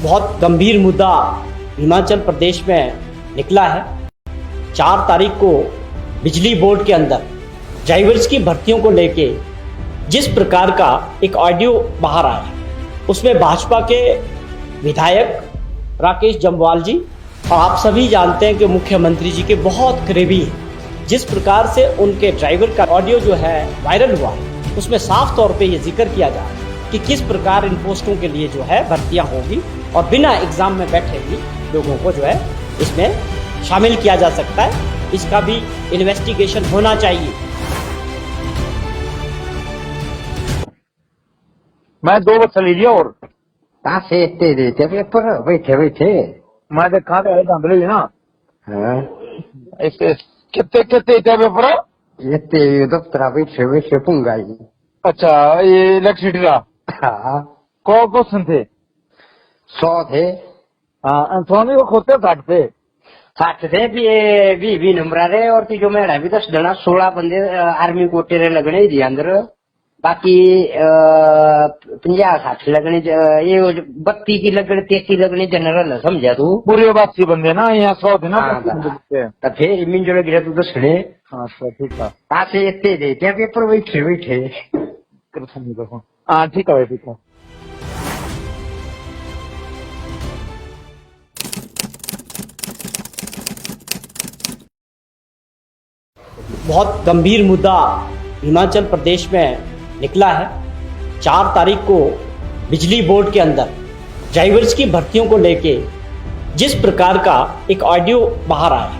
बहुत गंभीर मुद्दा हिमाचल प्रदेश में निकला है। 4 तारीख को बिजली बोर्ड के अंदर ड्राइवर्स की भर्तियों को लेके जिस प्रकार का एक ऑडियो बाहर आया, उसमें भाजपा के विधायक राकेश जम्वाल जी, और आप सभी जानते हैं कि मुख्यमंत्री जी के बहुत करीबी हैं। जिस प्रकार से उनके ड्राइवर का ऑडियो जो है वायरल हुआ, उसमें साफ तौर पे ये जिक्र किया जा रहा है कि किस प्रकार इन पोस्टों के लिए जो है भर्तियां होगी और बिना एग्जाम में बैठे भी लोगों को जो है इसमें शामिल किया जा सकता है। इसका भी इन्वेस्टिगेशन होना चाहिए। मैं 2 बस ले लिया और कहाँ से इतने देते पेपर बैठे बैठे मैं देखा तो धंधले लेना। हाँ इसके कितने कितने इतने पेपर। इतने दफ्तर बैठे बैठे पुंगाई। अच्छा, ये इलेक्ट्रिसिटी का हाँ कौन क्वेश्चन थे? 100 थे। हाँ, सोनी को खोते काटते 60 थे भी नंबर रहे और तीजो मेरा भी 10 जना 16 बंदे आर्मी कोटे रे लगने ही अंदर। बाकी 50-60 लगने ये 32 की लगने 33 लगने जनरल समझा तू। पूरे बासी बंदे ना, यहाँ 100 थे ना। तो फिर मिन जो गिरा तू 10 खड़े। हाँ सर, ठीक है। कहाँ से इतने देते पेपर बैठे बैठे। हाँ ठीक है भाई, ठीक है। बहुत गंभीर मुद्दा हिमाचल प्रदेश में निकला है। 4 तारीख को बिजली बोर्ड के अंदर ड्राइवर्स की भर्तियों को लेके जिस प्रकार का एक ऑडियो बाहर आया,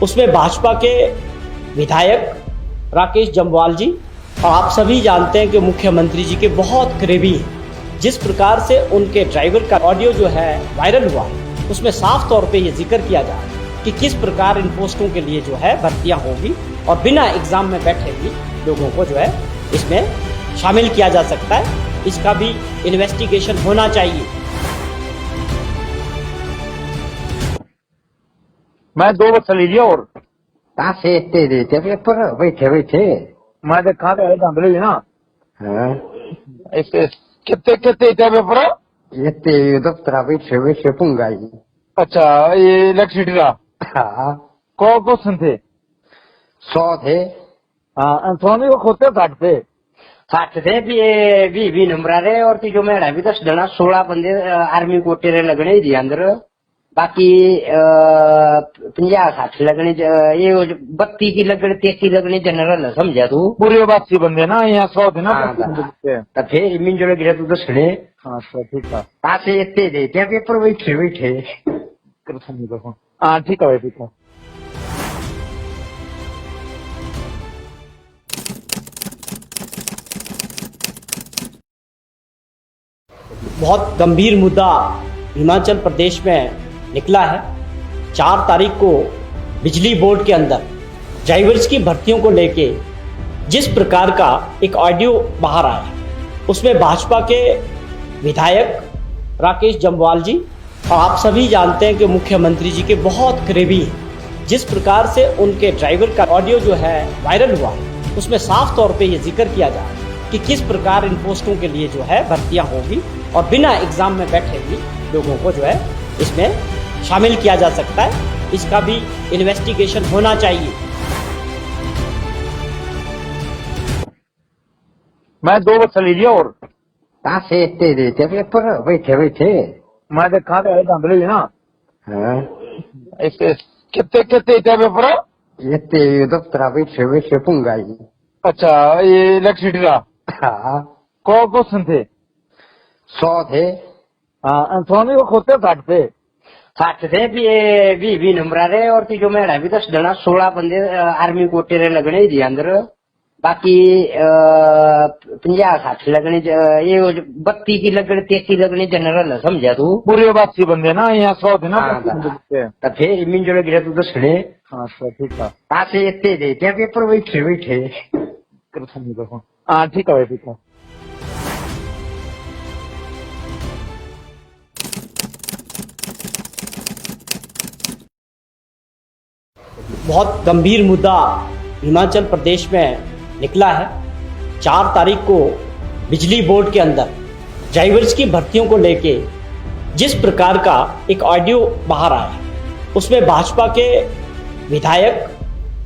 उसमें भाजपा के विधायक राकेश जम्वाल जी, और आप सभी जानते हैं कि मुख्यमंत्री जी के बहुत करीबी हैं। जिस प्रकार से उनके ड्राइवर का ऑडियो जो है वायरल हुआ, उसमें साफ तौर पे ये जिक्र किया जा रहा है कि किस प्रकार इन पोस्टों के लिए जो है भर्तियां होगी और बिना एग्जाम में बैठे भी लोगों को जो है इसमें शामिल किया जा सकता है। इसका भी इन्वेस्टिगेशन होना चाहिए। मैं 2 बस ले लिया और कहाँ से इतने देते पेपर बैठे बैठे। मैं देखा तो धंधले लेना। हाँ इसके कितने कितने इतने पेपर। इतने दफ्तर बैठे बैठे पुंगाई। अच्छा, ये इलेक्ट्रिसिटी का हाँ कौन क्वेश्चन थे? 100 थे। हाँ, सोनी को खोते काटते 60 थे भी नंबर रहे और तीजो मेरा भी 10 जना 16 बंदे आर्मी कोटे रे लगने ही अंदर। बाकी 50-60 लगने ये 32 की लगने 33 लगने जनरल समझा तू। पूरे बासी बंदे ना, यहाँ 100 थे ना। तो फिर मिन जो गिरा तू 10 खड़े। हाँ सर, ठीक है। कहाँ से इतने देते पेपर बैठे बैठे। हाँ ठीक है भाई, ठीक है। बहुत गंभीर मुद्दा हिमाचल प्रदेश में निकला है। 4 तारीख को बिजली बोर्ड के अंदर ड्राइवर्स की भर्तियों को लेके जिस प्रकार का एक ऑडियो बाहर आया, उसमें भाजपा के विधायक राकेश जम्वाल जी, और आप सभी जानते हैं कि मुख्यमंत्री जी के बहुत करीबी हैं। जिस प्रकार से उनके ड्राइवर का ऑडियो जो है वायरल हुआ, उसमें साफ तौर पे ये जिक्र किया जा रहा है कि किस प्रकार इन पोस्टों के लिए जो है भर्तियां होगी और बिना एग्जाम में बैठे भी लोगों को जो है इसमें शामिल किया जा सकता है। इसका भी इन्वेस्टिगेशन होना चाहिए। मैं 2 बस ले लिया और कहाँ से इतने देते पेपर बैठे बैठे। मैं देखा तो धंधले लेना। हाँ इसके कितने कितने इतने पेपर। इतने दफ्तर बैठे बैठे पुंगाई। अच्छा, ये इलेक्ट्रिसिटी का हाँ कौन क्वेश्चन थे? 100 थे। हाँ, सोनी को खोते काटते 60 थे भी नंबर रहे और तीजो मेरा भी 10 जना 16 बंदे आर्मी कोटे रे लगने ही अंदर। बाकी 50-60 लगने ये 32 की लगने 33 लगने जनरल समझा तू। पूरे बासी बंदे ना, यहाँ 100 थे ना। तो फिर मिन जो गिरा तू 10 खड़े। हाँ सर, ठीक है। कहाँ से इतने देते पेपर बैठे बैठे। हाँ ठीक है भाई, ठीक है। बहुत गंभीर मुद्दा हिमाचल प्रदेश में निकला है। 4 तारीख को बिजली बोर्ड के अंदर ड्राइवर्स की भर्तियों को लेके जिस प्रकार का एक ऑडियो बाहर आया, उसमें भाजपा के विधायक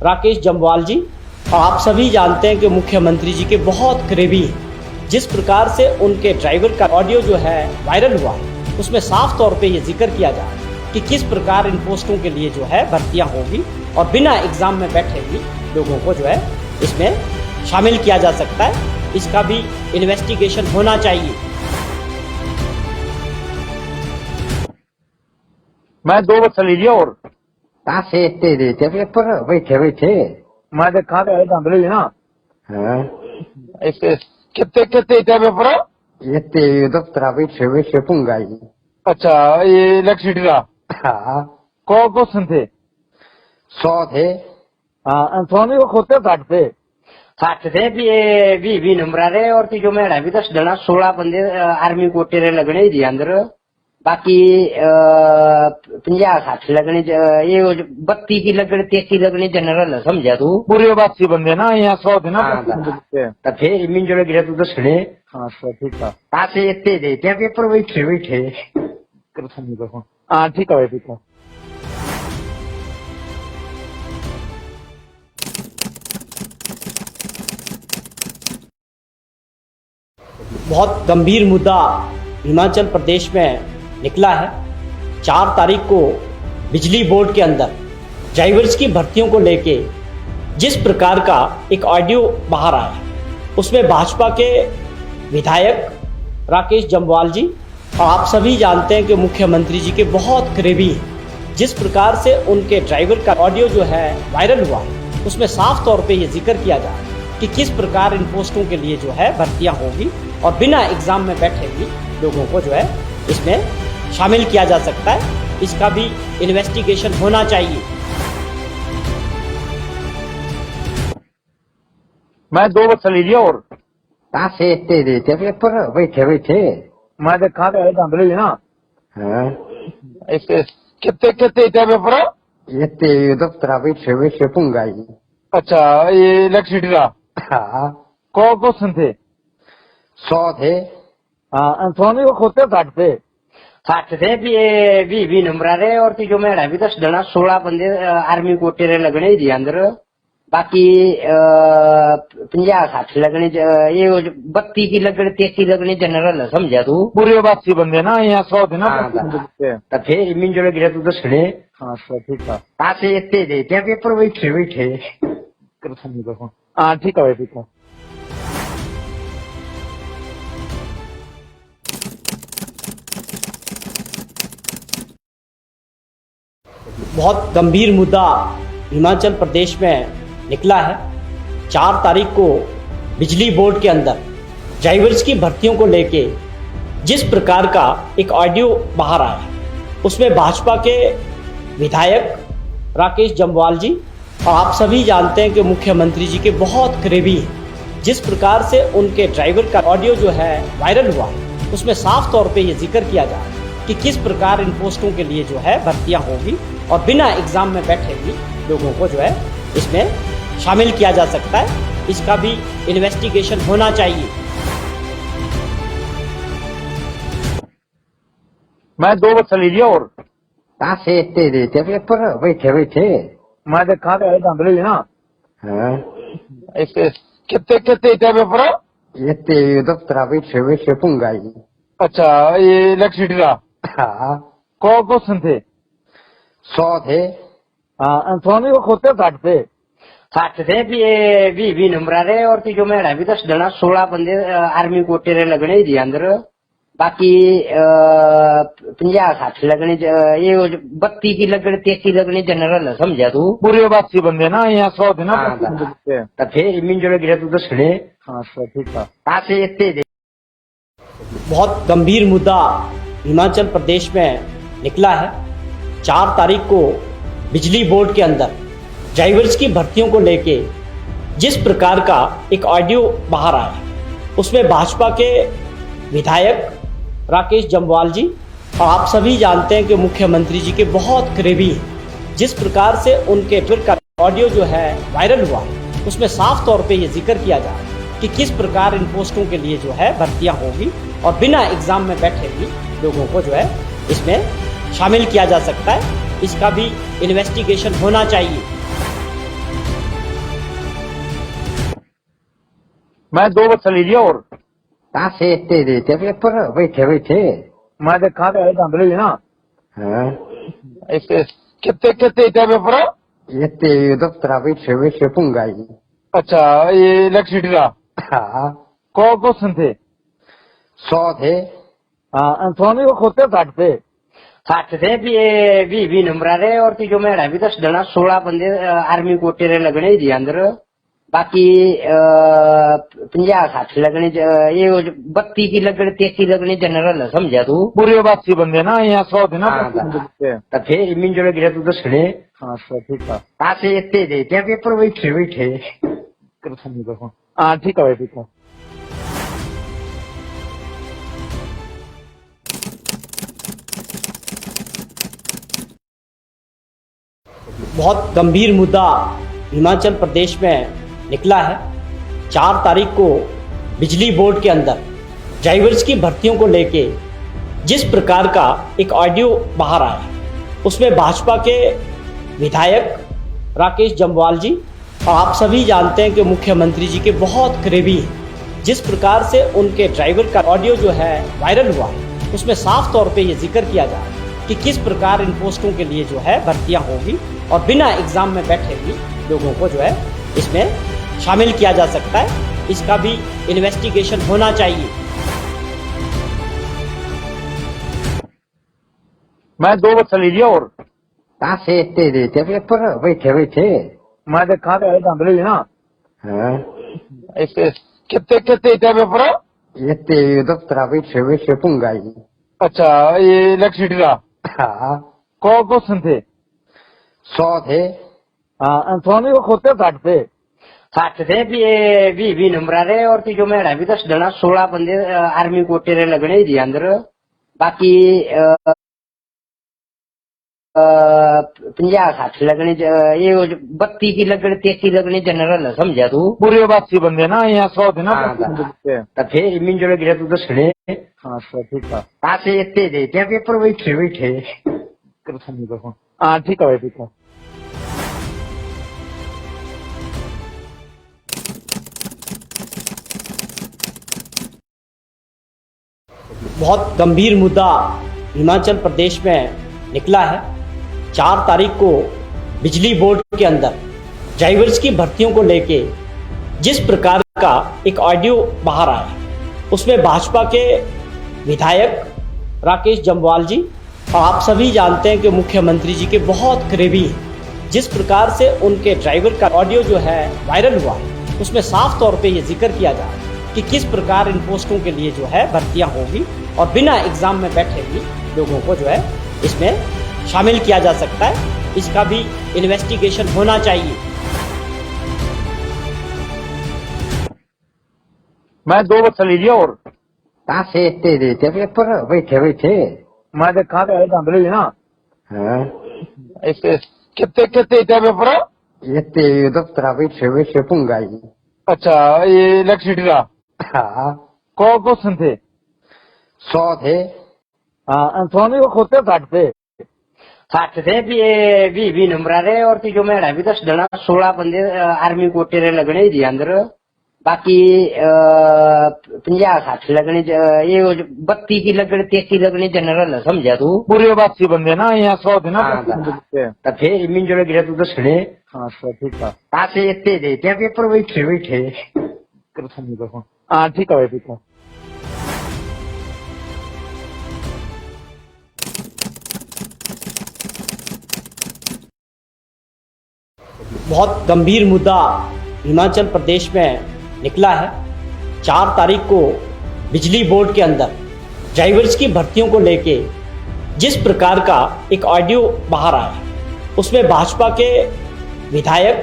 राकेश जम्वाल जी, और आप सभी जानते हैं कि मुख्यमंत्री जी के बहुत करीबी हैं। जिस प्रकार से उनके ड्राइवर का ऑडियो जो है वायरल हुआ, उसमें साफ तौर पे ये जिक्र किया जा रहा है कि किस प्रकार इन पोस्टों के लिए जो है भर्तियां होगी और बिना एग्जाम में बैठे भी लोगों को जो है इसमें शामिल किया जा सकता है। इसका भी इन्वेस्टिगेशन होना चाहिए। मैं 2 बस चली गया और कहाँ से इतने देते पेपर बैठे बैठे? मैं देखा तो धंधली ना हाँ इसके कितने कितने इतने पेपर है? इतने दफ्तर बैठे बैठे पुंगाई। अच्छा ये इलेक्ट्रिसिटी का हाँ कौन क्वेश्चन थे? 100 थे। हाँ सोनी को खोते काटते 60 थे भी नंबर रहे और तीजो मेरा भी 10 डना 16 बंदे आर्मी कोटे रे लगने ही दिया अंदर। बाकी 50-60 लगने ये 32 की लगने 33 लगने जनरल समझा तू। पूरे बासी बंदे ना यहाँ 100 थे ना हाँ, हाँ तो फिर मिन जो गिरा तू 10 ने सर ठीक है कहाँ से इतने देते पेपर बैठे बैठे? हाँ ठीक है भाई ठीक है। बहुत गंभीर मुद्दा हिमाचल प्रदेश में निकला है। 4 तारीख को बिजली बोर्ड के अंदर ड्राइवर्स की भर्तियों को लेके जिस प्रकार का एक ऑडियो बाहर आया, उसमें भाजपा के विधायक राकेश जम्वाल जी, और आप सभी जानते हैं कि मुख्यमंत्री जी के बहुत करीबी हैं। जिस प्रकार से उनके ड्राइवर का ऑडियो जो है वायरल हुआ, उसमें साफ तौर पे ये जिक्र किया जा रहा है कि किस प्रकार इन पोस्टों के लिए जो है भर्तियां होगी और बिना एग्जाम में बैठे भी लोगों को जो है इसमें शामिल किया जा सकता है। इसका भी इन्वेस्टिगेशन होना चाहिए। मैं 2 बस चली गया और कहाँ से इतने देते पेपर बैठे बैठे? मैं देखा तो धंधली ना हाँ इसके कितने कितने इतने पेपर है? इतने दफ्तर बैठे बैठे पुंगाई। अच्छा ये इलेक्ट्रिसिटी का हाँ कौन क्वेश्चन थे? 100 थे। हाँ सोनी को खोते काटते 60 थे भी नंबर रहे और तीजो मेरा भी 10 डना 16 बंदे आर्मी कोटे रे लगने ही दिया अंदर। बाकी 50-60 लगने ये 32 की लगने 33 लगने जनरल समझा तू। पूरे बासी बंदे ना यहाँ 100 थे ना हाँ, हाँ तो फिर मिन जो गिरा तू 10 ने सर ठीक है। कहाँ से इतने देते पेपर बैठे बैठे? हाँ ठीक है भाई ठीक है। बहुत गंभीर मुद्दा हिमाचल प्रदेश में निकला है। 4 तारीख को बिजली बोर्ड के अंदर ड्राइवर्स की भर्तियों को लेके जिस प्रकार का एक ऑडियो बाहर आया, उसमें भाजपा के विधायक राकेश जम्वाल जी, और आप सभी जानते हैं कि मुख्यमंत्री जी के बहुत करीबी हैं। जिस प्रकार से उनके ड्राइवर का ऑडियो जो है वायरल हुआ, उसमें साफ तौर पे ये जिक्र किया जा रहा है कि किस प्रकार इन पोस्टों के लिए जो है भर्तियां होगी और बिना एग्जाम में बैठे भी लोगों को जो है इसमें शामिल किया जा सकता है। इसका भी इन्वेस्टिगेशन होना चाहिए। मैं 2 बस चली गया और कहाँ से इतने देते पेपर बैठे बैठे? मैं देखा तो धंधली ना हाँ इसके कितने कितने इतने पेपर है? इतने दफ्तर बैठे बैठे पुंगाई। अच्छा ये इलेक्ट्रिसिटी का हाँ कौन क्वेश्चन थे? 100 थे। हाँ सोनी को खोते काटते 60 थे भी नंबर रहे और तीजो मेरा भी 10 डना 16 बंदे आर्मी कोटे रे लगने ही दिया अंदर। बाकी 50-60 लगने ये 32 की लगने 33 लगने जनरल समझा तू। पूरे बासी बंदे ना यहाँ 100 थे ना हाँ, हाँ तो फिर मिन जो गिरा तू 10 ने सर ठीक है। कहाँ से इतने बहुत गंभीर मुद्दा हिमाचल प्रदेश में निकला है। 4 तारीख को बिजली बोर्ड के अंदर ड्राइवर्स की भर्तियों को लेके जिस प्रकार का एक ऑडियो बाहर आया, उसमें भाजपा के विधायक राकेश जम्वाल जी, और आप सभी जानते हैं कि मुख्यमंत्री जी के बहुत करीबी हैं। जिस प्रकार से उनके ट्विटर का ऑडियो जो है वायरल हुआ, उसमें साफ तौर पे ये जिक्र किया जा रहा है कि किस प्रकार इन पोस्टों के लिए जो है भर्तियां होगी और बिना एग्जाम में बैठे भी लोगों को जो है इसमें शामिल किया जा सकता है। इसका भी इन्वेस्टिगेशन होना चाहिए। मैं 2 बच्चे लीजिए और कहाँ से इतने देते पेपर बैठे बैठे? मैं देखा तो धंधली ना हाँ इसके कितने कितने इतने पेपर। इतने दफ्तर बैठे बैठे पुंगाई। अच्छा ये इलेक्ट्रिसिटी का हाँ कौन क्वेश्चन थे? 100 थे। हाँ सोनी को खोते काटते 60 थे भी नंबर आ रहे और तीजो मेरा भी 10 जना 16 बंदे आर्मी कोटे रे लगने ही दिया अंदर। बाकी 50-60 लगने ये 32 की लगने 33 लगने जनरल समझा तू। पूरे बासी बंदे ना यहाँ 100 थे ना हाँ, बच्चे। तो फिर इमिन जो गिरा तू 10 खड़े हाँ अच्छा ठीक है कहाँ से इतने देते पेपर बैठे बैठे। हाँ ठीक है भाई ठीक है। बहुत गंभीर मुद्दा हिमाचल प्रदेश में निकला है। 4 तारीख को बिजली बोर्ड के अंदर ड्राइवर्स की भर्तियों को लेके जिस प्रकार का एक ऑडियो बाहर आया है, उसमें भाजपा के विधायक राकेश जम्वाल जी और आप सभी जानते हैं कि मुख्यमंत्री जी के बहुत करीबी हैं। जिस प्रकार से उनके ड्राइवर का ऑडियो जो है वायरल हुआ है, उसमें साफ तौर पे ये जिक्र किया जा रहा है कि किस प्रकार इन पोस्टों के लिए जो है भर्तियां होगी और बिना एग्जाम में बैठे भी लोगों को जो है इसमें शामिल किया जा सकता है। इसका भी इन्वेस्टिगेशन होना चाहिए। मैं 2 बच्चे लीजिए और कहाँ से इतने देते पेपर बैठे बैठे। मैं देखा तो धंधली ना हाँ इसके कितने कितने इतने पेपर। इतने दफ्तर बैठे बैठे पुंगाई। अच्छा ये इलेक्ट्रिसिटी का हाँ कौन क्वेश्चन थे? 100 थे। हाँ सोनी को खोते काटते 60 थे भी नंबर आ रहे और तीजो मेरा भी 10 जना 16 बंदे आर्मी कोटे रे लगने ही दिया अंदर। बाकी 50-60 लगने ये 32 की लगने 33 लगने जनरल समझा तू। पूरे बासी बंदे ना यहाँ 100 थे ना हाँ, बच्चे। तो फिर इमिन जो गिरा तू 10 खड़े हाँ अच्छा ठीक है। कहाँ से इतने देते पेपर बैठे बैठे। हाँ ठीक है भाई ठीक है। बहुत गंभीर मुद्दा हिमाचल प्रदेश में निकला है। 4 तारीख को बिजली बोर्ड के अंदर ड्राइवर्स की भर्तियों को लेके जिस प्रकार का एक ऑडियो बाहर आया है, उसमें भाजपा के विधायक राकेश जम्वाल जी और आप सभी जानते हैं कि मुख्यमंत्री जी के बहुत करीबी हैं। जिस प्रकार से उनके ड्राइवर का ऑडियो जो है वायरल हुआ है, उसमें साफ तौर पे ये जिक्र किया जा रहा है कि किस प्रकार इन पोस्टों के लिए जो है भर्तियां होगी और बिना एग्जाम में बैठे भी लोगों को जो है इसमें शामिल किया जा सकता है। इसका भी इन्वेस्टिगेशन होना चाहिए। मैं 2 बच्चे लीजिए और कहाँ से इतने देते पेपर बैठे बैठे। मैं देखा तो धंधली ना हाँ इसके कितने कितने इतने पेपर। इतने दफ्तर बैठे बैठे पुंगाई। अच्छा ये इलेक्ट्रिसिटी का हाँ कौन क्वेश्चन थे? 100 थे। हाँ सोनी को खोते काटते 60 थे भी नंबर आ रहे और तीजो मेरा भी 10 जना 16 बंदे आर्मी कोटे रे लगने ही दिया अंदर। बाकी 50-60 लगने ये 32 की लगने 33 लगने जनरल समझा तू। पूरे बासी बंदे ना यहाँ 100 थे ना हाँ, बच्चे। तो फिर इमिन जो गिरा तू 10 खड़े हाँ अच्छा ठीक है। कहाँ से इतने देते पेपर बैठे बैठे। हाँ ठीक है भाई ठीक है। बहुत गंभीर मुद्दा हिमाचल प्रदेश में निकला है। 4 तारीख को बिजली बोर्ड के अंदर ड्राइवर्स की भर्तियों को लेके जिस प्रकार का एक ऑडियो बाहर आया है, उसमें भाजपा के विधायक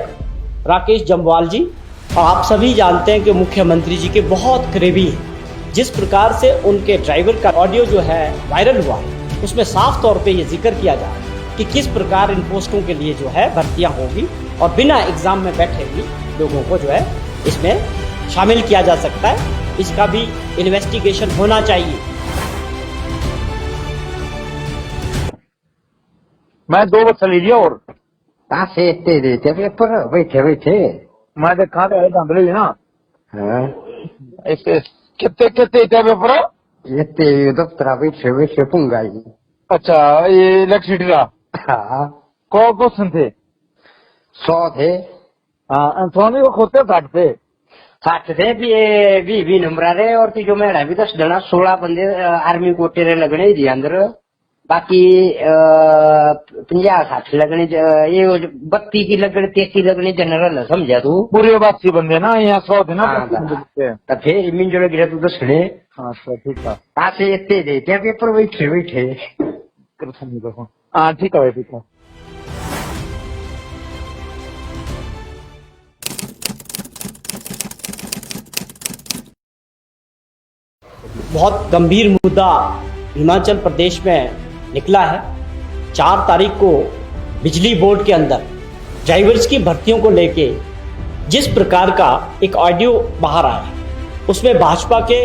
राकेश जम्वाल जी और आप सभी जानते हैं कि मुख्यमंत्री जी के बहुत करीबी हैं। जिस प्रकार से उनके ड्राइवर का ऑडियो जो है वायरल हुआ है, उसमें साफ तौर पे ये जिक्र किया जा रहा है कि किस प्रकार इन पोस्टों के लिए जो है भर्तियां होगी और बिना एग्जाम में बैठे भी लोगों को जो है इसमें शामिल किया जा सकता है। इसका भी इन्वेस्टिगेशन होना चाहिए। मैं 2 बच्चे लीजिए और कहाँ से इतने देते पेपर बैठे बैठे। मैं देखा तो धंधली ना हाँ इसके कितने कितने इतने पेपर। इतने दफ्तर बैठे बैठे पुंगाई। अच्छा ये इलेक्ट्रिसिटी का हाँ कौन क्वेश्चन थे। 100 थे। हाँ सोनी को खोते काटते 60 थे भी नंबर रहे और जो मेरा भी 10 जना 16 बंदे आर्मी कोटे रे लगने ही दिया अंदर। बाकी 50-60 लगने ये 32 की लगने 33 लगने जनरल समझा तू। पूरे बासी बंदे ना यहाँ 100 थे ना। हाँ, तो फिर मिन जो गिरा तू 10 ने। हाँ सर ठीक है। कहाँ से इतने देते पेपर बैठे बैठे। हाँ ठीक है भाई ठीक है। बहुत गंभीर मुद्दा हिमाचल प्रदेश में निकला है। 4 तारीख को बिजली बोर्ड के अंदर ड्राइवर्स की भर्तियों को लेके जिस प्रकार का एक ऑडियो बाहर आया उसमें भाजपा के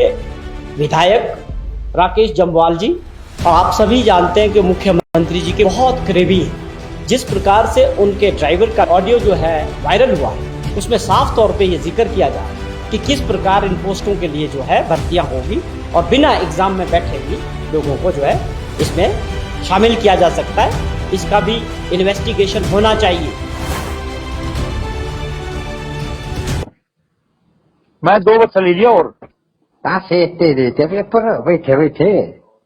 विधायक राकेश जम्वाल जी और आप सभी जानते हैं कि मुख्यमंत्री जी के बहुत करीबी हैं। जिस प्रकार से उनके ड्राइवर का ऑडियो जो है वायरल हुआ उसमें साफ तौर पे ये जिक्र किया जा रहा है कि किस प्रकार इन पोस्टों के लिए जो है भर्तियां होगी और बिना एग्जाम में बैठे भी लोगों को जो है इसमें शामिल किया जा सकता है। इसका भी इन्वेस्टिगेशन होना चाहिए। मैं 2 बच्चे लीजिए और कहाँ से इतने देते पेपर बैठे बैठे।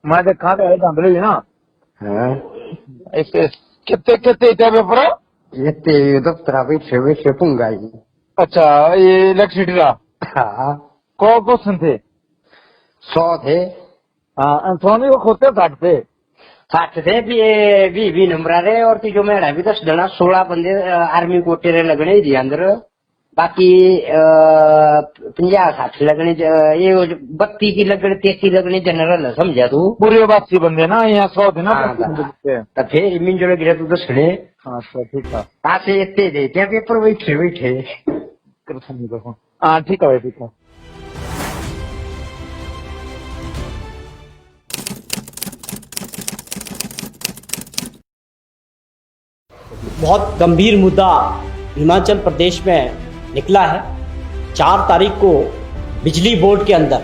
मैं देखा तो धंधली ना हाँ इसके कितने कितने इतने पेपर। इतने दफ्तर बैठे बैठे पुंगाई। अच्छा ये इलेक्ट्रिसिटी का हाँ कौन क्वेश्चन थे। 100 थे। हाँ सोनी को खोते काटते 60 थे भी नंबर रहे और जो मेरा भी 10 जना 16 बंदे आर्मी कोटे रे लगने ही दिया अंदर। बाकी 50-60 लगने ये 32 की लगने 33 लगने जनरल समझा तू। पूरे बासी बंदे ना यहाँ 100 थे ना। हाँ, तो फिर मिन जो गिरा तू 10 ने। हाँ सर ठीक है। कहाँ से इतने देते पेपर बैठे बैठे। हाँ ठीक है भाई ठीक है। बहुत गंभीर मुद्दा हिमाचल प्रदेश में निकला है। 4 तारीख को बिजली बोर्ड के अंदर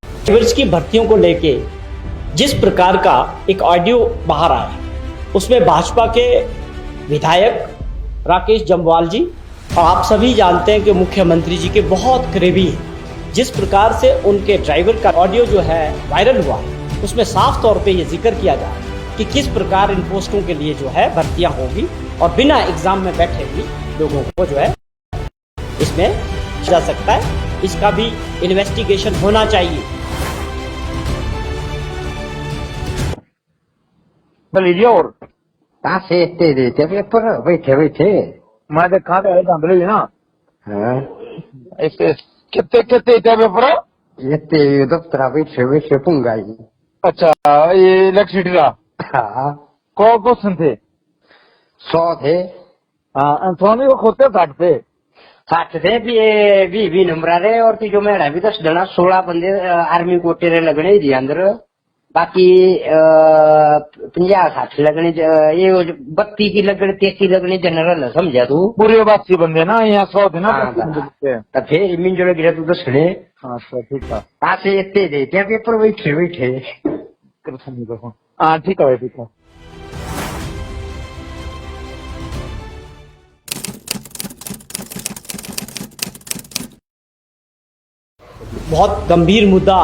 ड्राइवर्स की भर्तियों को लेके जिस प्रकार का एक ऑडियो बाहर आया उसमें भाजपा के विधायक राकेश जम्वाल जी और आप सभी जानते हैं कि मुख्यमंत्री जी के बहुत करीबी हैं। जिस प्रकार से उनके ड्राइवर का ऑडियो जो है वायरल हुआ उसमें साफ तौर पे ये जिक्र किया जा रहा है कि किस प्रकार इन पोस्टों के लिए जो है भर्तियां होगी और बिना एग्जाम में बैठे भी लोगों को जो है इसमें जा सकता है। इसका भी इन्वेस्टिगेशन होना चाहिए। लीजिए और कहाँ से इतने देते पेपर बैठे बैठे। मैं देखा तो धंधली ना हाँ इसके कितने कितने इतने पेपर। इतने दफ्तर बैठे बैठे पुंगाई। अच्छा ये इलेक्ट्रिसिटी का हाँ कौन क्वेश्चन थे। 100 थे। हाँ सोनी को खोते काटते 60 थे भी नंबर रहे और जो मेरा भी 10 जना 16 बंदे आर्मी कोटे रे लगने ही दिया अंदर। बाकी 50-60 लगने ये 32 की लगने 33 लगने जनरल समझा तू। पूरे बासी बंदे ना यहाँ 100 थे ना। तो फिर मिन जो गिरा तू 10 ने। हाँ सर ठीक है। कहाँ से इतने देते पेपर बैठे बैठे। हाँ ठीक है भाई ठीक है। बहुत गंभीर मुद्दा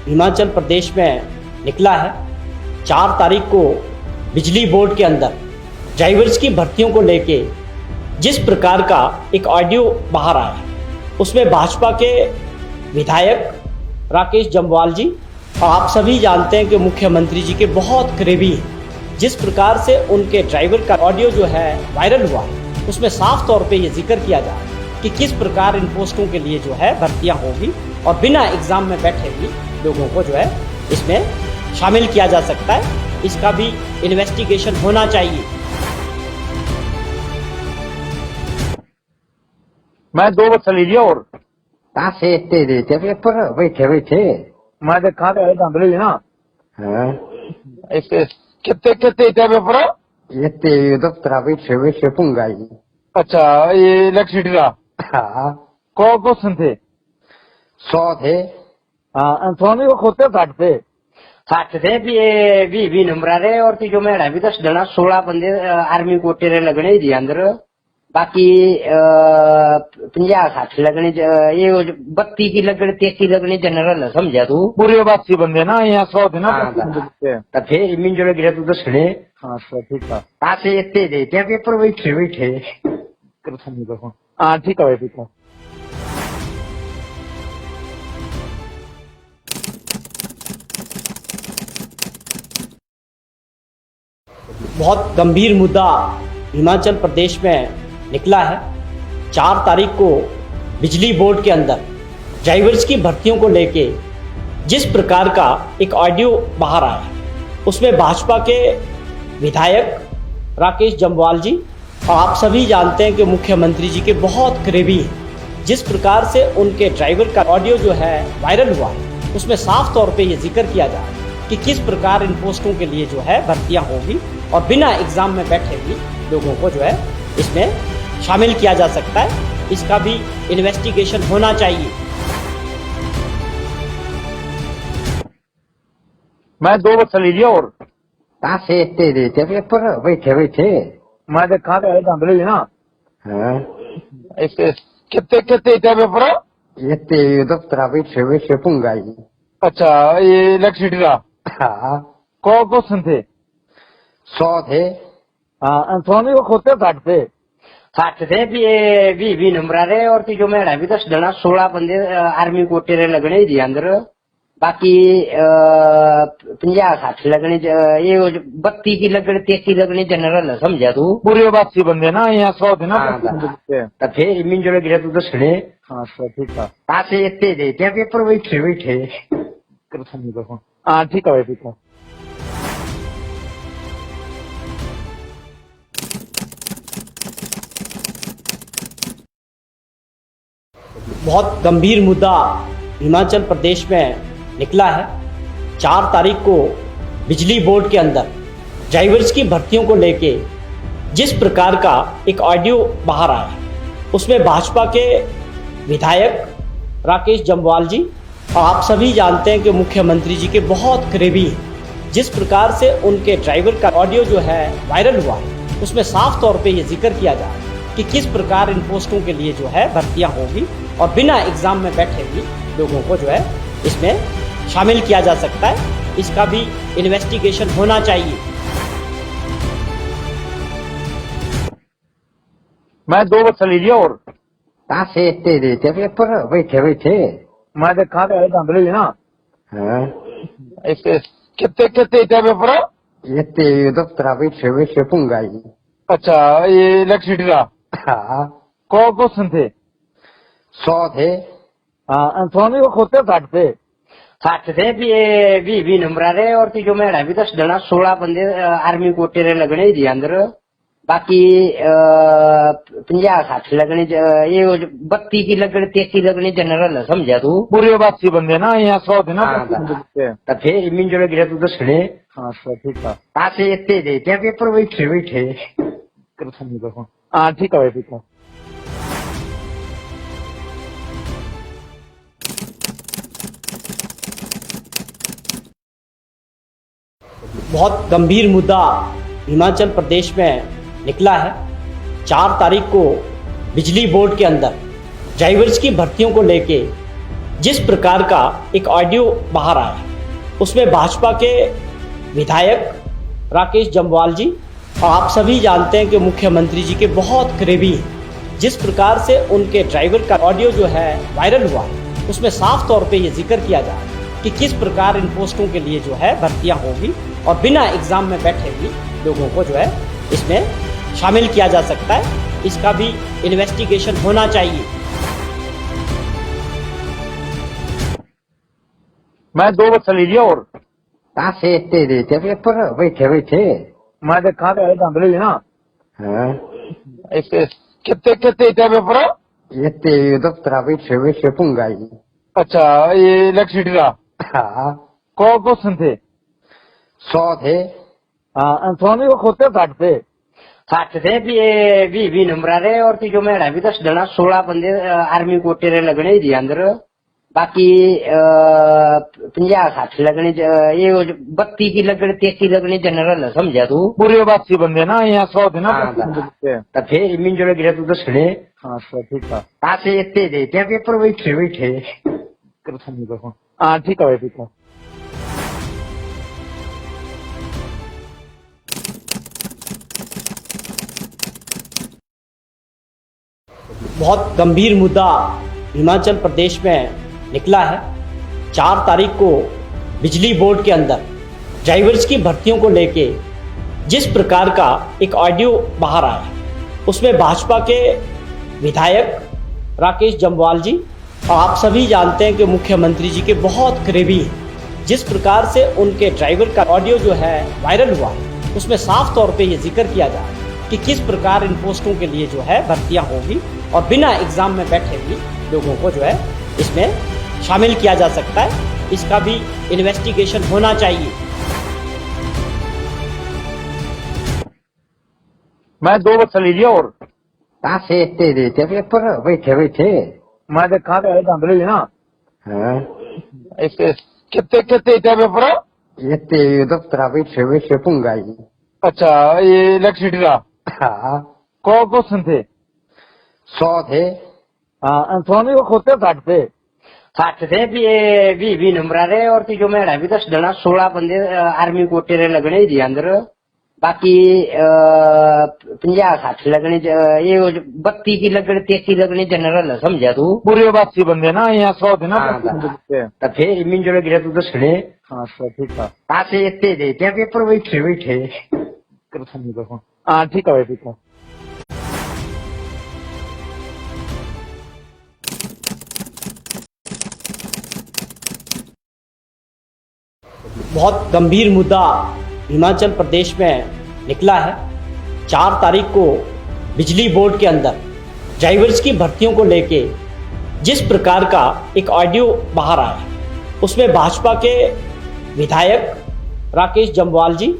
हिमाचल प्रदेश में निकला है। 4 तारीख को बिजली बोर्ड के अंदर ड्राइवर्स की भर्तियों को लेके जिस प्रकार का एक ऑडियो बाहर आया उसमें भाजपा के विधायक राकेश जम्वाल जी और आप सभी जानते हैं कि मुख्यमंत्री जी के बहुत करीबी हैं। जिस प्रकार से उनके ड्राइवर का ऑडियो जो है वायरल हुआ उसमें साफ तौर पे ये जिक्र किया जा रहा है कि किस प्रकार इन पोस्टों के लिए जो है भर्तियां होगी और बिना एग्जाम में बैठे भी लोगों को जो है इसमें शामिल किया जा सकता है। इसका भी इन्वेस्टिगेशन होना चाहिए। मैं 2 बच्चे लीजिए और कहाँ से इतने देते पेपर बैठे बैठे। मैं देखा तो धंधली ना हाँ इसके कितने कितने इतने पेपर। येते दफ्तरा बैठे बैठे पुंगा जी। अच्छा, ये इलेक्ट्रिसिटी का हाँ, कौन क्वेश्चन थे? 100 थे। हाँ, सोनी को खोते काटते 60 थे भी नंबर आ रहे और तीजो मेड़ा भी 10 जना 16 बंदे आर्मी कोटे रे लगने जी अंदर। बाकी 50-60 लगने ये 32 की लगने 33 लगने जनरल समझा तू। पूरे बासी बंदे ना, यहाँ 100 थे ना। हाँ, हाँ, तो फिर मिन जो गिरा तू 10 ने अच्छा ठीक है। पासे इतने दे क्या पेपर बैठे बैठे। हाँ ठीक है भाई, ठीक है। बहुत गंभीर मुद्दा हिमाचल प्रदेश में निकला है। 4 तारीख को बिजली बोर्ड के अंदर ड्राइवर्स की भर्तियों को लेके जिस प्रकार का एक ऑडियो बाहर आया है, उसमें भाजपा के विधायक राकेश जम्वाल जी और आप सभी जानते हैं कि मुख्यमंत्री जी के बहुत करीबी हैं। जिस प्रकार से उनके ड्राइवर का ऑडियो जो है वायरल हुआ है, उसमें साफ तौर पे ये जिक्र किया जा रहा है कि किस प्रकार इन पोस्टों के लिए जो है भर्तियां होगी और बिना एग्जाम में बैठे भी लोगों को जो है इसमें शामिल किया जा सकता है। इसका भी इन्वेस्टिगेशन होना चाहिए। मैं 2 बच्चा लीजिए और पासे इतने दे क्या पेपर बैठे बैठे। मैं देखा तो धंधले ना। हाँ, इसके कितने कितने इतने पेपर? इतने दफ्तरा बैठे बैठे पुंगा जी। अच्छा, ये इलेक्ट्रिसिटी का हाँ, कौन क्वेश्चन थे? 100 थे। हाँ, सोनी को खोते काटते 60 थे भी नंबर आ रहे और तीजो मेड़ा भी 10 जना 16 बंदे आर्मी कोटे रे लगने जी अंदर। बाकी 50-60 लगने ये 32 की लगने 33 लगने जनरल समझा तू। पूरे बासी बंदे ना, यहाँ 100 थे ना। हाँ, तो फिर मिन जो गिरा तू 10 ने हाँ ठीक है। पासे इतने दे क्या पेपर बैठे बैठे। हाँ ठीक है भाई, ठीक है। बहुत गंभीर मुद्दा हिमाचल प्रदेश में निकला है। 4 तारीख को बिजली बोर्ड के अंदर ड्राइवर्स की भर्तियों को लेके जिस प्रकार का एक ऑडियो बाहर आया है, उसमें भाजपा के विधायक राकेश जम्वाल जी और आप सभी जानते हैं कि मुख्यमंत्री जी के बहुत करीबी हैं। जिस प्रकार से उनके ड्राइवर का ऑडियो जो है वायरल हुआ है, उसमें साफ तौर पे ये जिक्र किया जा रहा है कि किस प्रकार इन पोस्टों के लिए जो है भर्तियां होगी और बिना एग्जाम में बैठे भी लोगों को जो है इसमें शामिल किया जा सकता है। इसका भी इन्वेस्टिगेशन होना चाहिए। मैं 2 बच्चा लीजिए और पासे इतने दे क्या पेपर बैठे बैठे। मैं देखा तो धंधले ना। हाँ, इसके कितने कितने इतने पेपर? इतने दफ्तरा बैठे बैठे पुंगा जी। अच्छा, ये इलेक्ट्रिसिटी का हाँ, कौन क्वेश्चन थे? 100 थे। हाँ, सोनी को खोते काटते 60 थे भी नंबर आ रहे और तीजो मेड़ा भी 10 जना 16 बंदे आर्मी कोटे रे लगने जी अंदर। बाकी 50-60 लगने ये 32 की लगने 33 लगने जनरल समझा तू। पूरे बासी बंदे ना, यहाँ 100 थे ना। हाँ, तो फिर मिन जो गिरा तू 10 ने हाँ ठीक है। पासे इतने दे क्या पेपर बैठे बैठे। हाँ ठीक है भाई, ठीक है। बहुत गंभीर मुद्दा हिमाचल प्रदेश में निकला है। 4 तारीख को बिजली बोर्ड के अंदर ड्राइवर्स की भर्तियों को लेके जिस प्रकार का एक ऑडियो बाहर आया है, उसमें भाजपा के विधायक राकेश जम्वाल जी और आप सभी जानते हैं कि मुख्यमंत्री जी के बहुत करीबी हैं। जिस प्रकार से उनके ड्राइवर का ऑडियो जो है वायरल हुआ है, उसमें साफ तौर पे ये जिक्र किया जा रहा है कि किस प्रकार इन पोस्टों के लिए जो है भर्तियां होगी और बिना एग्जाम में बैठे भी लोगों को जो है इसमें शामिल किया जा सकता है। इसका भी इन्वेस्टिगेशन होना चाहिए। मैं 2 बच्चा लीजिए और पासे इतने दे क्या पेपर बैठे बैठे। मैं देखा तो धंधले ना। हाँ, इसके कितने कितने इतने पेपर? इतने दफ्तरा बैठे बैठे पुंगा जी। अच्छा, ये इलेक्ट्रिसिटी का हाँ, कौन क्वेश्चन थे? 100 थे। हाँ सोनी को खोते काटते साठ थे भी नंबर आ रहे और जो मेरा भी 10 जना 16 बंदे आर्मी कोटे रे लगने ही अंदर बाकी 50-60 लगने ये 32 की लगने 33 लगने जनरल समझा तू पूरे बासी बंदे ना यहाँ 100 थे ना हाँ, तो फिर मिन जो गिरा तू 10 खड़े हाँ सर ठीक है पासे इतने दे क्या पेपर बैठे बैठे हाँ ठीक है भाई ठीक है बहुत गंभीर मुद्दा हिमाचल प्रदेश में निकला है। 4 तारीख को बिजली बोर्ड के अंदर ड्राइवर्स की भर्तियों को लेके जिस प्रकार का एक ऑडियो बाहर आया है, उसमें भाजपा के विधायक राकेश जम्वाल जी और आप सभी जानते हैं कि मुख्यमंत्री जी के बहुत करीबी हैं। जिस प्रकार से उनके ड्राइवर का ऑडियो जो है वायरल हुआ, उसमें साफ तौर पे ये जिक्र किया जा रहा है कि किस प्रकार इन पोस्टों के लिए जो है भर्तियां होगी और बिना एग्जाम में बैठे भी लोगों को जो है इसमें शामिल किया जा सकता है। इसका भी इन्वेस्टिगेशन होना चाहिए। मैं 2 बच्चा ले लिया और पासे इतने दे क्या पेपर बैठे बैठे मैं देखा तो धंधले ना हाँ इसके कितने कितने इतना पेपर इतने दफ्तर बैठे बैठे पुंगाई अच्छा ये इलेक्ट्रिसिटी का हाँ कौन क्वेश्चन थे 100 थे हाँ सोनी को खोते काटते 60 थे भी नंबर आ रहे और जो मेरा भी 10 जना 16 बंदे आर्मी कोटे रे लगने ही अंदर बाकी 50-60 लगने ये 32 की लगने 33 लगने जनरल समझा तू पूरे बासी बंदे ना यहाँ 100 थे ना तो फिर मिन जो गिरा तू 10 खड़े हाँ सर ठीक है पासे इतने दे क्या पेपर बैठे बैठे हाँ ठीक है भाई ठीक है बहुत गंभीर मुद्दा हिमाचल प्रदेश में निकला है। 4 तारीख को बिजली बोर्ड के अंदर ड्राइवर्स की भर्तियों को लेके जिस प्रकार का एक ऑडियो बाहर आया है, उसमें भाजपा के विधायक राकेश जम्वाल जी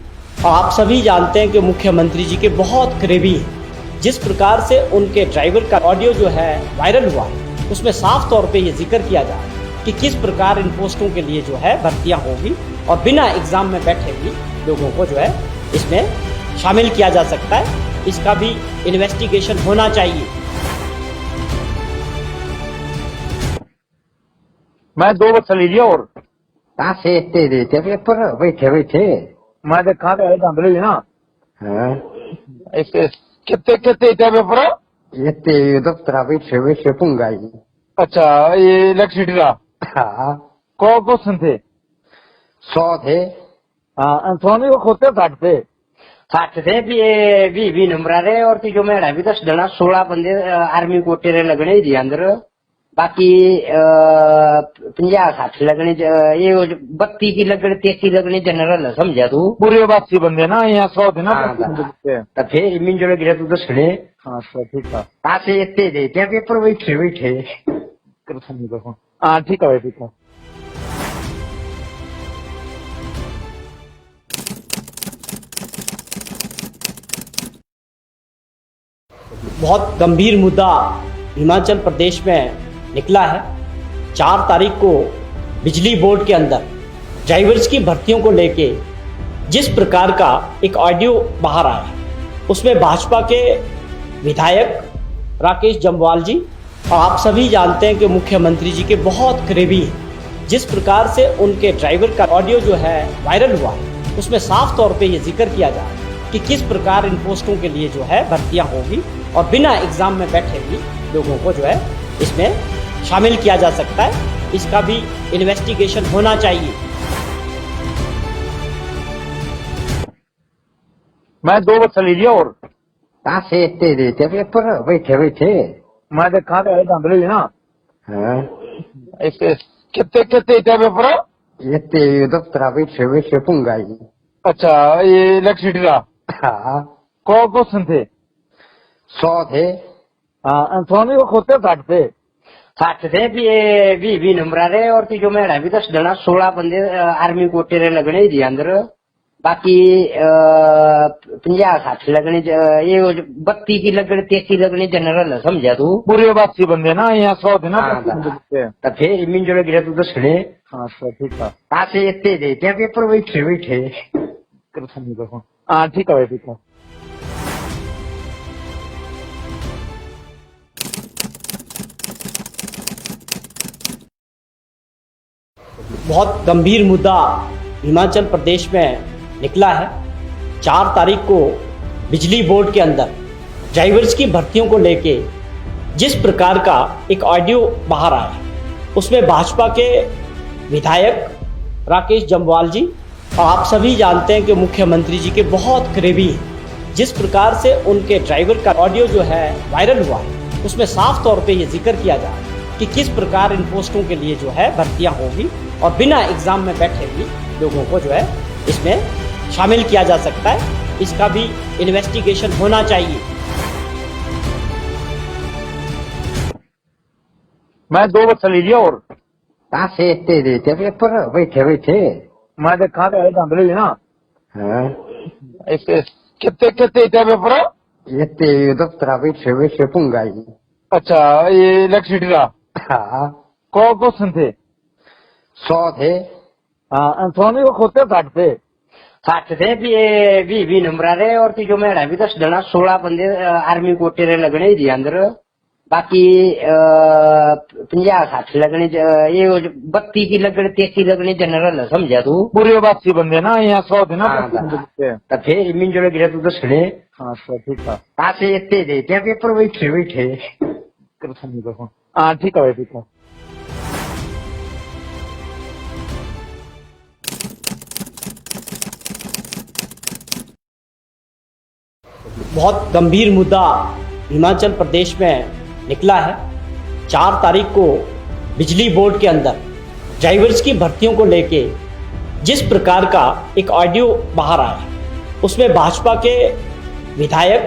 और आप सभी जानते हैं कि मुख्यमंत्री जी के बहुत करीबी हैं। जिस प्रकार से उनके ड्राइवर का ऑडियो जो है वायरल हुआ, उसमें साफ तौर पे ये जिक्र किया जा रहा है कि किस प्रकार इन पोस्टों के लिए जो है भर्तियां होगी और बिना एग्जाम में बैठे भी लोगों को जो है इसमें शामिल किया जा सकता है। इसका भी इन्वेस्टिगेशन होना चाहिए। मैं 2 बच्चा ले लिया और पासे इतने दे क्या पेपर बैठे बैठे मैं देखा तो धंधले ना हाँ इसके कितने कितने इतना पेपर इतने दफ्तर बैठे बैठे पुंगाई अच्छा ये इलेक्ट्रिसिटी का हाँ कौन क्वेश्चन थे 100 थे हाँ सोनी को खोते काटते 60 थे भी नंबर आ रहे और जो मेरा भी 10 जना 16 बंदे आर्मी कोटे रे लगने ही अंदर बाकी 50-60 लगने ये 32 की लगने 33 लगने जनरल समझा तू पूरे बासी बंदे ना यहाँ 100 थे ना तो फिर मिन जो गिरा तू 10 खड़े हाँ सर ठीक है पासे इतने दे क्या पेपर बैठे बैठे हाँ ठीक है भाई ठीक है बहुत गंभीर मुद्दा हिमाचल प्रदेश में निकला है। 4 तारीख को बिजली बोर्ड के अंदर ड्राइवर्स की भर्तियों को लेके जिस प्रकार का एक ऑडियो बाहर आया है, उसमें भाजपा के विधायक राकेश जम्वाल जी और आप सभी जानते हैं कि मुख्यमंत्री जी के बहुत करीबी हैं। जिस प्रकार से उनके ड्राइवर का ऑडियो जो है वायरल हुआ, उसमें साफ तौर पे ये जिक्र किया जा रहा है कि किस प्रकार इन पोस्टों के लिए जो है भर्तियां होगी और बिना एग्जाम में बैठे भी लोगों को जो है इसमें शामिल किया जा सकता है। इसका भी इन्वेस्टिगेशन होना चाहिए। मैं 2 बच्चा ले लिया और पासे इतने दे क्या पेपर बैठे बैठे मैं देखा तो धंधले ना हाँ इसके कितने कितने इतना पेपर इतने दफ्तर बैठे बैठे पुंगाई अच्छा ये इलेक्ट्रिसिटी का हाँ कौन क्वेश्चन थे 100 थे हाँ सोनी को खोते काटते 60 थे भी नंबर आ रहे और जो मेरा भी 10 जना 16 बंदे आर्मी कोटे रे लगने ही अंदर बाकी 50-60 लगने ये 32 की लगने 33 लगने जनरल समझा तू पूरे बासी बंदे ना यहाँ 100 थे ना हाँ, हाँ तो फिर मिन जो गिरा तू दसने सर ठीक है पासे इतने दे क्या पेपर बैठे बैठे हाँ ठीक है भाई ठीक है बहुत गंभीर मुद्दा हिमाचल प्रदेश में निकला है। 4 तारीख को बिजली बोर्ड के अंदर ड्राइवर्स की भर्तियों को लेके जिस प्रकार का एक ऑडियो बाहर आया है, उसमें भाजपा के विधायक राकेश जम्वाल जी और आप सभी जानते हैं कि मुख्यमंत्री जी के बहुत करीबी हैं। जिस प्रकार से उनके ड्राइवर का ऑडियो जो है वायरल हुआ है, उसमें साफ तौर पे ये जिक्र किया जा रहा है कि किस प्रकार इन पोस्टों के लिए जो है भर्तियां होगी और बिना एग्जाम में बैठे भी लोगों को जो है इसमें शामिल किया जा सकता है। इसका भी इन्वेस्टिगेशन होना चाहिए। मैं 2 बच्चा लीजिए और पासे इतने दे क्या पेपर बैठे बैठे मैं देखा तो धंधले ना हाँ इस कितने कितने इतना पेपर इतने दफ्तर बैठे बैठे पुंगाई अच्छा ये इलेक्ट्रिसिटी का हाँ कौन क्वेश्चन थे 100 थे हाँ सोनी को खोते 60 थे 60 थे भी नंबर रहे और जो मेरा भी 10 जना 16 बंदे आर्मी कोटे रे लगने जी अंदर बाकी 50-60 लगने ये 32 की लगने 33 लगने जनरल समझा तू पूरे बासी बंदे ना यहाँ 100 थे ना हाँ, तो फिर मिन जो गिरा तू दसने हाँ सर ठीक है पासे इतने दे क्या पेपर बैठे बैठे हाँ ठीक है भाई ठीक है बहुत गंभीर मुद्दा हिमाचल प्रदेश में निकला है। 4 तारीख को बिजली बोर्ड के अंदर ड्राइवर्स की भर्तियों को लेके जिस प्रकार का एक ऑडियो बाहर आया है, उसमें भाजपा के विधायक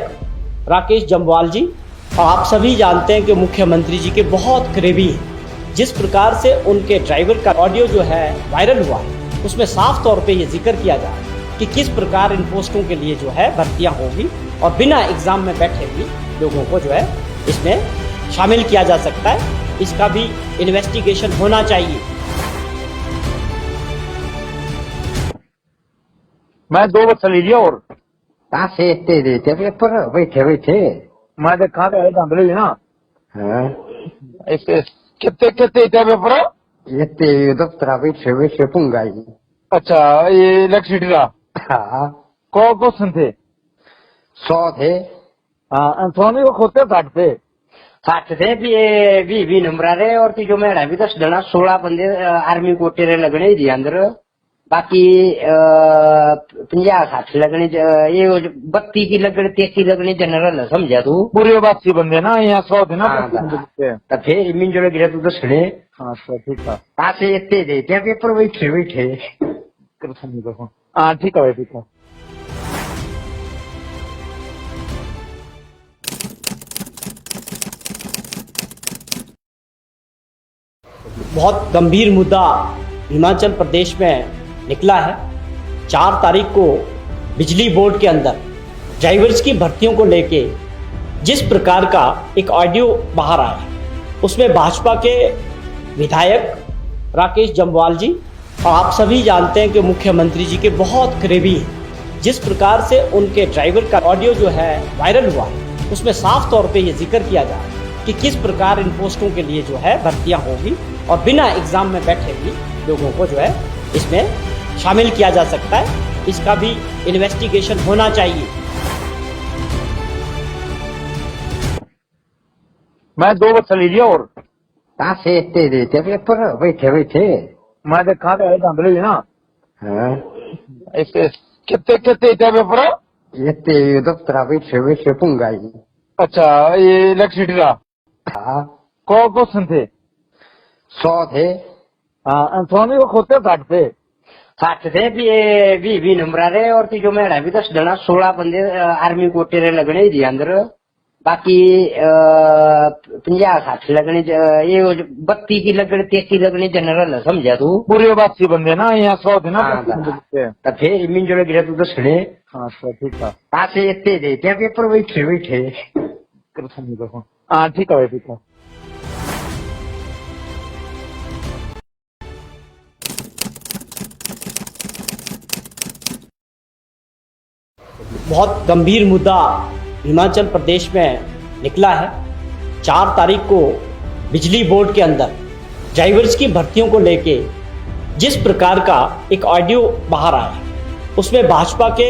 राकेश जम्वाल जी और आप सभी जानते हैं कि मुख्यमंत्री जी के बहुत करीबी हैं। जिस प्रकार से उनके ड्राइवर का ऑडियो जो है वायरल हुआ है, उसमें साफ तौर पे ये जिक्र किया जा रहा है कि किस प्रकार इन पोस्टों के लिए जो है भर्तियां होगी और बिना एग्जाम में बैठे भी लोगों को जो है इसमें शामिल किया जा सकता है। इसका भी इन्वेस्टिगेशन होना चाहिए। मैं 2 बच्चा लीजिए और पासे इतने दे क्या पेपर बैठे बैठे मैं देखा तो धंधले ना हाँ इस कितने कितने इतना पेपर इतने दफ्तर बैठे बैठे पुंगाई अच्छा ये इलेक्ट्रिसिटी का हाँ कौन क्वेश्चन थे 100 थे हाँ सोनी को खोते 60 थे 60 थे भी नंबर रहे और जो मेरा भी 10 जना 16 बंदे आर्मी कोटे रे लगने जी अंदर बाकी 50-60 लगने ये 32 की लगने 33 लगने जनरल समझा तू पूरे बासी बंदे ना यहाँ 100 थे ना हाँ, तो फिर मिन जो गिरा तू दसने हाँ सर ठीक है पासे इतने दे क्या पेपर बैठे बैठे हाँ ठीक है भाई ठीक है बहुत गंभीर मुद्दा हिमाचल प्रदेश में निकला है। 4 तारीख को बिजली बोर्ड के अंदर ड्राइवर्स की भर्तियों को लेके जिस प्रकार का एक ऑडियो बाहर आया है, उसमें भाजपा के विधायक राकेश जम्वाल जी और आप सभी जानते हैं कि मुख्यमंत्री जी के बहुत करीबी हैं। जिस प्रकार से उनके ड्राइवर का ऑडियो जो है वायरल हुआ है, उसमें साफ तौर पे ये जिक्र किया जा रहा है कि किस प्रकार इन पोस्टों के लिए जो है भर्तियां होगी और बिना एग्जाम में बैठे भी लोगों को जो है इसमें शामिल किया जा सकता है। इसका भी इन्वेस्टिगेशन होना चाहिए। मैं 2 बच्चा लीजिए और पासे इतने दे क्या पेपर बैठे बैठे मैं देखा तो धंधले ना हाँ इस कितने कितने इतना पेपर इतने दफ्तर बैठे बैठे पुंगाई अच्छा ये इलेक्ट्रिसिटी का हाँ कौन क्वेश्चन थे 100 थे हाँ सोनी को खोते 60 थे 60 थे भी नंबर रहे और जो मेरा भी 10 जना 16 बंदे आर्मी कोटे रे लगने जी अंदर बाकी 50-60 लगने ये 32 की लगने 33 लगने जनरल समझा तू पूरे बासी बंदे ना यहाँ 100 थे ना हाँ, 25 बंदे थे। तो फिर इमिन जो गिरा तू दसने हाँ अच्छा ठीक था आसे इतने दे क्या पेपर बैठे बैठे हाँ ठीक है भाई ठीक है। बहुत गंभीर मुद्दा हिमाचल प्रदेश में निकला है। 4 तारीख को बिजली बोर्ड के अंदर ड्राइवर्स की भर्तियों को लेके जिस प्रकार का एक ऑडियो बाहर आया है, उसमें भाजपा के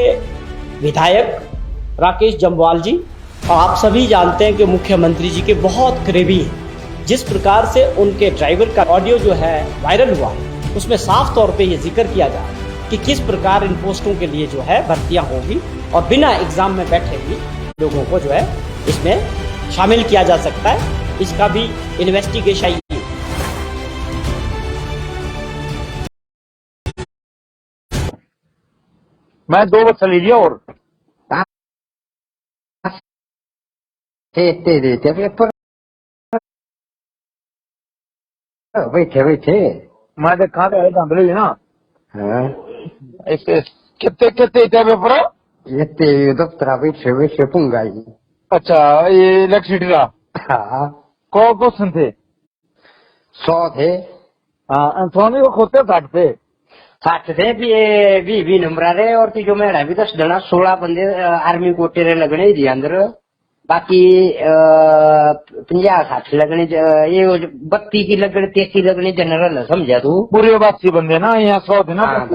विधायक राकेश जम्वाल जी और आप सभी जानते हैं कि मुख्यमंत्री जी के बहुत करीबी हैं। जिस प्रकार से उनके ड्राइवर का ऑडियो जो है वायरल हुआ है, उसमें साफ तौर पे ये जिक्र किया जा रहा है कि किस प्रकार इन पोस्टों के लिए जो है भर्तियां होगी और बिना एग्जाम में बैठे भी लोगों को जो है इसमें शामिल किया जा सकता है। इसका भी इन्वेस्टिगेशन मैं 2 बच्चा लीजिए और इतने दे क्या पेपर बैठे बैठे मैं देखा तो धंधले ना हाँ कितने कितने इतना पेपर इतने दफ्तर बैठे बैठे पुंगाई अच्छा ये इलेक्ट्रिसिटी का हाँ कौ क्वेश्चन थे 100 थे हाँ सोनी को खोते 60 थे 60 थे भी ये 20 नंबर रहे और जो मेरा भी 10 डना 16 बंदे आर्मी कोटे रे लगने जी अंदर बाकी 50-60 लगने ये 32 की लगने 33 लगने जनरल समझा तू पूरे बासी बंदे ना यहाँ 100 थे ना हाँ